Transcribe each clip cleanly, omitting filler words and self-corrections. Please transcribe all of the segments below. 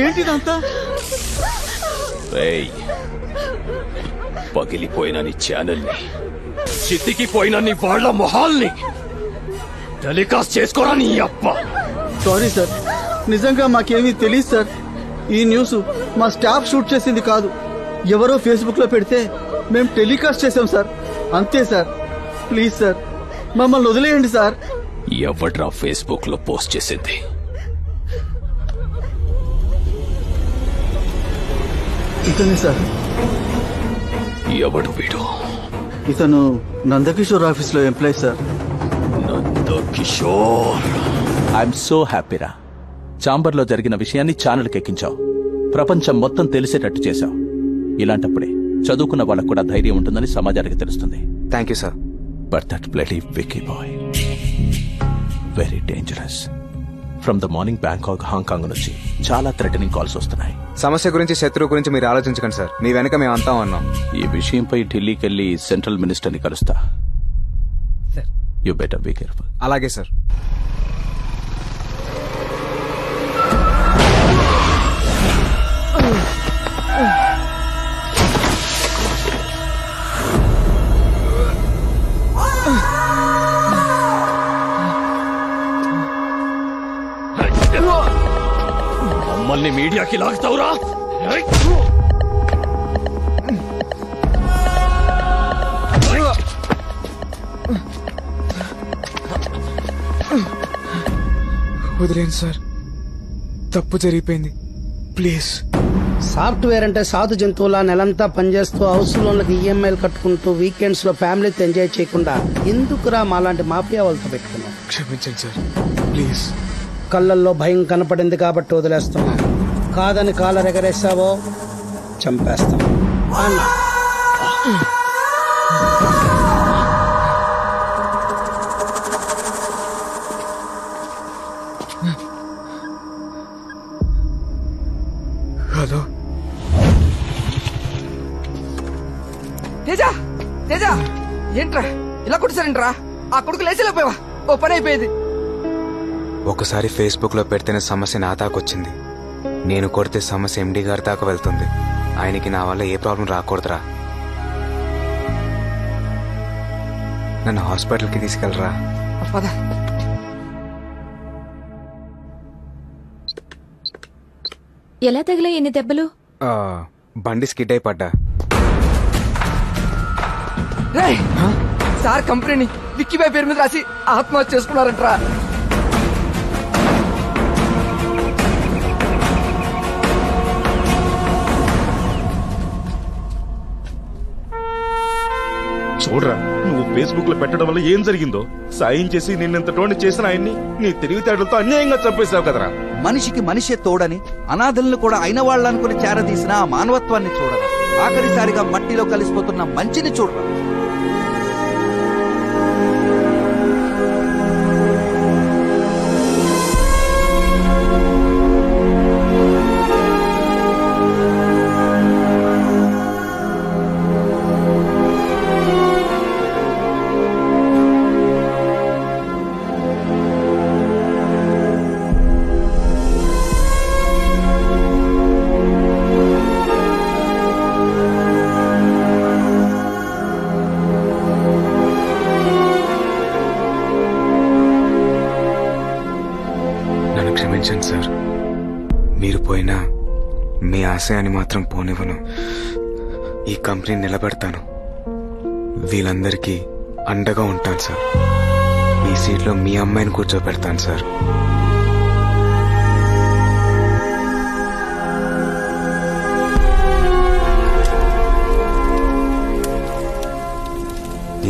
ఏంటిదంతా? పగిలిపోయిన నీ ఛానల్ని, చితికిపోయిన నీ వాళ్ళ మొహాల్ని టెలికాస్ట్ చేసుకోరా నీ అప్ప. సారీ సార్, నిజంగా మాకేమీ తెలియదు సార్. ఈ న్యూస్ మా స్టాఫ్ షూట్ చేసింది కాదు, ఎవరో ఫేస్బుక్ లో పెడితే మేము టెలికాస్ట్ చేసాం సార్, అంతే సార్. ప్లీజ్ సార్, మమ్మల్ని వదిలేయండి సార్. ఎవడ్రా ఫేస్బుక్ లో పోస్ట్ చేసింది? ఇతనే సార్. ఎవడు వీడు? ఇతను నందకిషోర్ ఆఫీస్ లో employee sir. Nandakishore, I'm so హ్యాపీరా. చాంబర్ లో జరిగిన విషయాన్ని ఛానల్కి ఎక్కించావు, ప్రపంచం మొత్తం తెలిసేటట్టు చేశావు. ఇలాంటప్పుడే చదువుకున్న వాళ్ళకు కూడా ధైర్యం ఉంటుందని సమాజానికి తెలుస్తుంది. Thank you sir. But that bloody Vicky boy very dangerous. From the morning Bangkok, Hong Kong నుంచి చాలా థ్రెటనింగ్ కాల్స్ వస్తున్నాయి. సమస్య గురించి, శత్రువు గురించి మీరు ఆలోచించకండి సార్, మీ వెనక మేము అంతా ఉన్నాం. ఈ విషయంపై ఢిల్లీకి వెళ్లి సెంట్రల్ మినిస్టర్ని కలుస్తా. You better be careful. అలాగే సార్. మమ్మల్ని మీడియాకి లాగుతావురా? వదిలేండి సార్, తప్పు జరిగిపోయింది, ప్లీజ్. సాఫ్ట్వేర్ అంటే సాధు జంతువులా నెలంతా పనిచేస్తూ హౌస్ లోన్లకు ఈఎంఐలు కట్టుకుంటూ వీకెండ్స్ లో ఫ్యామిలీతో ఎంజాయ్ చేయకుండా ఎందుకురా మాలాంటి మాఫియా వాళ్ళతో పెట్టుకున్నాం? క్షమించండి సార్, ప్లీజ్. కళ్ళల్లో భయం కనపడింది కాబట్టి వదిలేస్తున్నా, కాదని కాలర్ ఎగరేసావో చంపేస్తాం అన్నా. హలో తేజ, తేజ ఏంట్రా ఇలా కొట్టిసారంట్రా? ఆ కొడుకు లేచిలేపోయావా? ఓ పని అయిపోయేది. ఒకసారి ఫేస్బుక్ లో పెడితేనే సమస్య నా దాకొచ్చింది. నేను కొడితే సమస్య ఎండి గారి దాకా వెళ్తుంది. ఆయనకి నా వల్ల ఏ ప్రాబ్లం రాకూడదురా. నన్ను హాస్పిటల్కి తీసుకెళ్ళరా. పద. ఎలా తగిలా ఎన్ని దెబ్బలు? బండి స్కిడ్ అయి పడ్డా. సార్ కంపెనీని విక్కీబాయ్ పేరు మీద రాసి ఆత్మహత్య చేసుకున్నారంట్రా. చూడరా, నువ్వు ఫేస్బుక్ లో పెట్టడం వల్ల ఏం జరిగిందో. సాయం చేసి నిన్నెంతటోని చేసిన ఆయన్ని నీ తెలివితేటలతో అన్యాయంగా చంపేశావు కదరా. మనిషికి మనిషే తోడని, అనాథలను కూడా అయిన వాళ్ళనుకుని చేరదీసిన ఆ మానవత్వాన్ని చూడరా. ఆఖరిసారిగా మట్టిలో కలిసిపోతున్న మంచిని చూడరా. క్షమించండి సార్, మీరు పోయినా మీ ఆశయాన్ని మాత్రం పోనివ్వను. ఈ కంపెనీ నిలబెడతాను, వీళ్ళందరికీ అండగా ఉంటాను సార్. మీ సీట్లో మీ అమ్మాయిని కూర్చోబెడతాను సార్.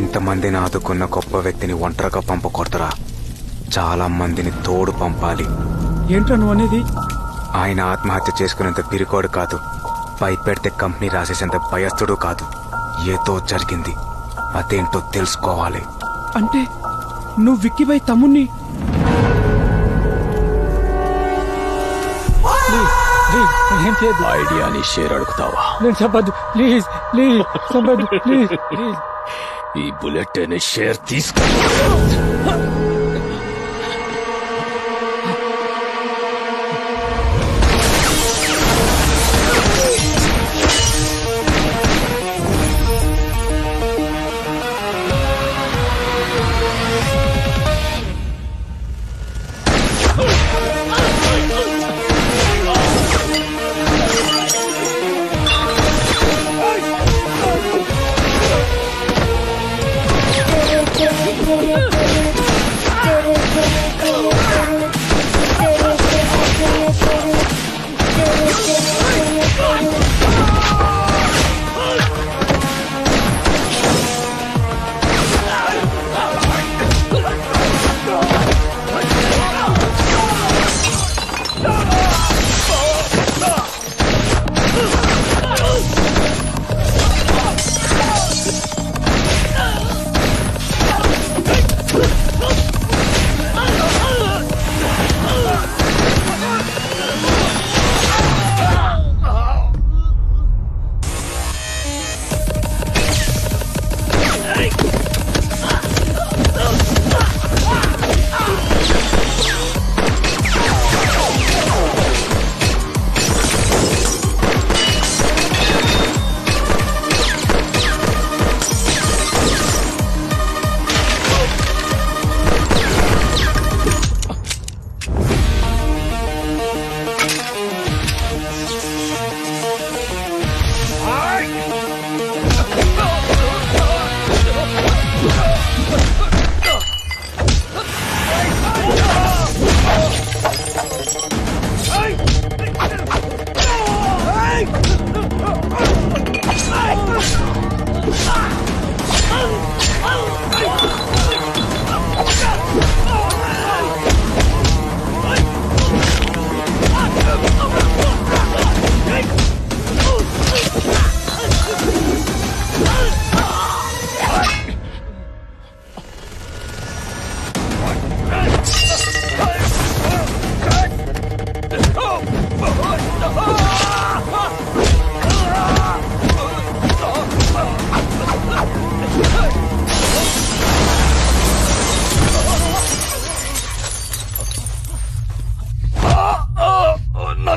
ఇంతమందిని ఆదుకున్న గొప్ప వ్యక్తిని ఒంటరిగా పంపకూడదురా. చాలా మందిని తోడు పంపాలి. ఏంట్రా నువ్వు అనేది? ఆయన ఆత్మహత్య చేసుకునేంత పిరికోడు కాదు, భయపెడితే కంపెనీ రాసేసేంత భయస్థుడు కాదు. ఏదో జరిగింది, అదేంటో తెలుసుకోవాలి. అంటే నువ్వు విక్కీబాయ్ తమ్ముణ్ణి? ఐడియాని షేర్ అడుగుతావా? నేను చెప్పద్దు ప్లీజ్, ప్లీజ్ చెప్పద్దు ప్లీజ్, ప్లీజ్. ఈ బుల్లెట్ అనే షేర్ తీసుకో.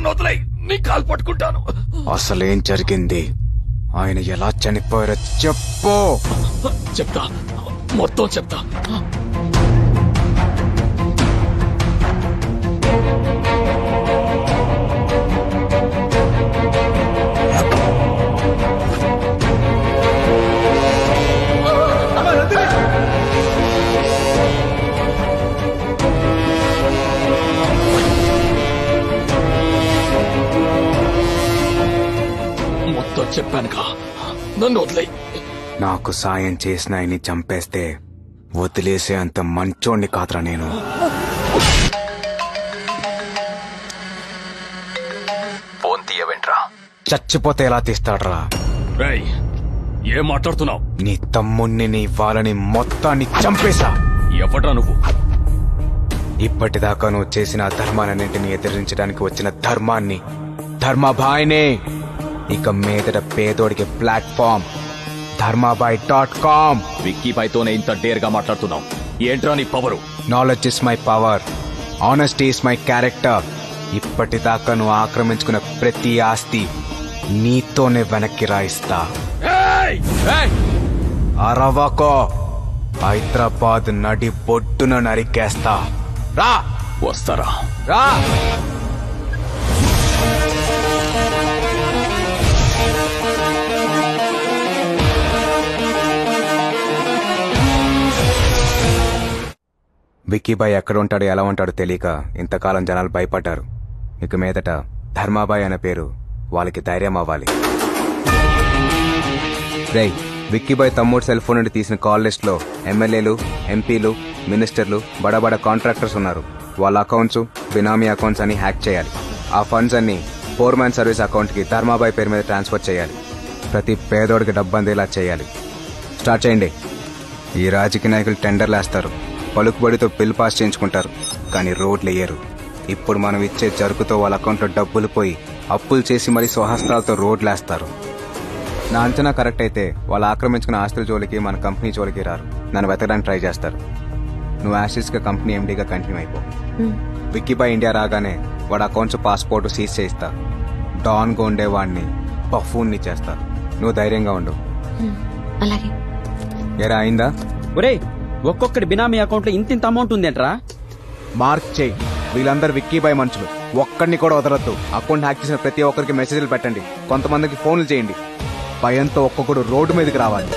నన్ను వదిలేయ్, నీ కాలు పట్టుకుంటాను. అసలేం జరిగింది? ఆయన ఎలా చనిపోయారో చెప్పు. చెప్తా, మొత్తం చెప్తా. మొత్తం చెప్పానుగా, నన్ను వదిలేయ్. నాకు సాయం చేసిన ఆయన్ని చంపేస్తే వదిలేసే అంత మంచోణ్ణి కాదురా నేను. ఫోన్ తీయవేంట్రా? చచ్చిపోతే ఎలా తీస్తాడ్రా? రేయ్, ఏం మాట్లాడుతున్నావు? నీ తమ్ముణ్ణి, నీ వాళ్ళని మొత్తాన్ని చంపేశా. ఎవడ్రా నువ్వు? ఇప్పటిదాకా నువ్వు చేసిన ధర్మాలన్నింటినీ ఎదిరించడానికి వచ్చిన ధర్మాన్ని, ధర్మాబాయినే. ఇక మీదట పేదోడికి ప్లాట్ఫామ్ ధర్మాబాయ్.com. విక్కీబాయ్తోనే ఇంత డేర్గా మాట్లాడుతున్నావు. ఏంట్రా నీ power? Knowledge is my power, honesty is my character. ఇప్పటిదాకా నువ్వు ఆక్రమించుకున్న ప్రతి ఆస్తి నీతోనే వెనక్కి రాయిస్తా. అరవకో, హైదరాబాద్ నడి బొడ్డున నరికేస్తా. రా. వస్తారా? రా. విక్కీబాయ్ ఎక్కడ ఉంటాడో ఎలా ఉంటాడో తెలియక ఇంతకాలం జనాలు భయపడ్డారు. ఇక మీదట ధర్మాబాయ్ అనే పేరు వాళ్ళకి ధైర్యం అవ్వాలి. రేయ్, విక్కీబాయ్ తమ్ముడు సెల్ ఫోన్ నుండి తీసిన కాల్ లిస్ట్ లో ఎమ్మెల్యేలు, ఎంపీలు, మినిస్టర్లు, బడా కాంట్రాక్టర్స్ ఉన్నారు. వాళ్ళ అకౌంట్స్, బినామీ అకౌంట్స్ అన్ని హ్యాక్ చేయాలి. ఆ ఫండ్స్ అన్ని ఫోర్ మ్యాన్ సర్వీస్ అకౌంట్ కి ధర్మాబాయ్ పేరు మీద ట్రాన్స్ఫర్ చేయాలి. ప్రతి పేదోడికి డబ్బు అందేలా చేయాలి. స్టార్ట్ చేయండి. ఈ రాజకీయ నాయకులు టెండర్లు వేస్తారు, పలుకుబడితో బిల్ పాస్ చేయించుకుంటారు, కానీ రోడ్లు వేయరు. ఇప్పుడు మనం ఇచ్చే జరుకుతో వాళ్ళ అకౌంట్లో డబ్బులు పోయి అప్పులు చేసి మరీ స్వహస్తాలతో రోడ్లేస్తారు. నా అంచనా కరెక్ట్ అయితే వాళ్ళు ఆక్రమించుకున్న ఆస్తుల జోలికి మన కంపెనీ జోలికి రారు. నన్ను వెతకడానికి ట్రై చేస్తారు. నువ్వు యాసిడ్స్ గా కంపెనీ ఎండీగా కంటిన్యూ అయిపో. విక్కీబాయ్ ఇండియా రాగానే వాడు అకౌంట్స్, పాస్పోర్ట్ సీజ్ చేయిస్తా. డాన్ గా ఉండేవాడిని పఫూన్ని చేస్తా. నువ్వు ధైర్యంగా ఉండు. అలాగే. ఎరా అయిందా? ఒరే, ఒక్కొక్కటి బినామీ అకౌంట్ లో ఇంత అమౌంట్ ఉందేంట్రా? మార్క్ చేయి. వీళ్ళందరూ విక్కీబాయ్ మనుషులు, ఒక్కడిని కూడా వదలొద్దు. అకౌంట్ హ్యాక్ చేసిన ప్రతి ఒక్కరికి మెసేజ్లు పెట్టండి, కొంతమందికి ఫోన్లు చేయండి. భయంతో ఒక్కొక్కడు రోడ్డు మీదకి రావాలి.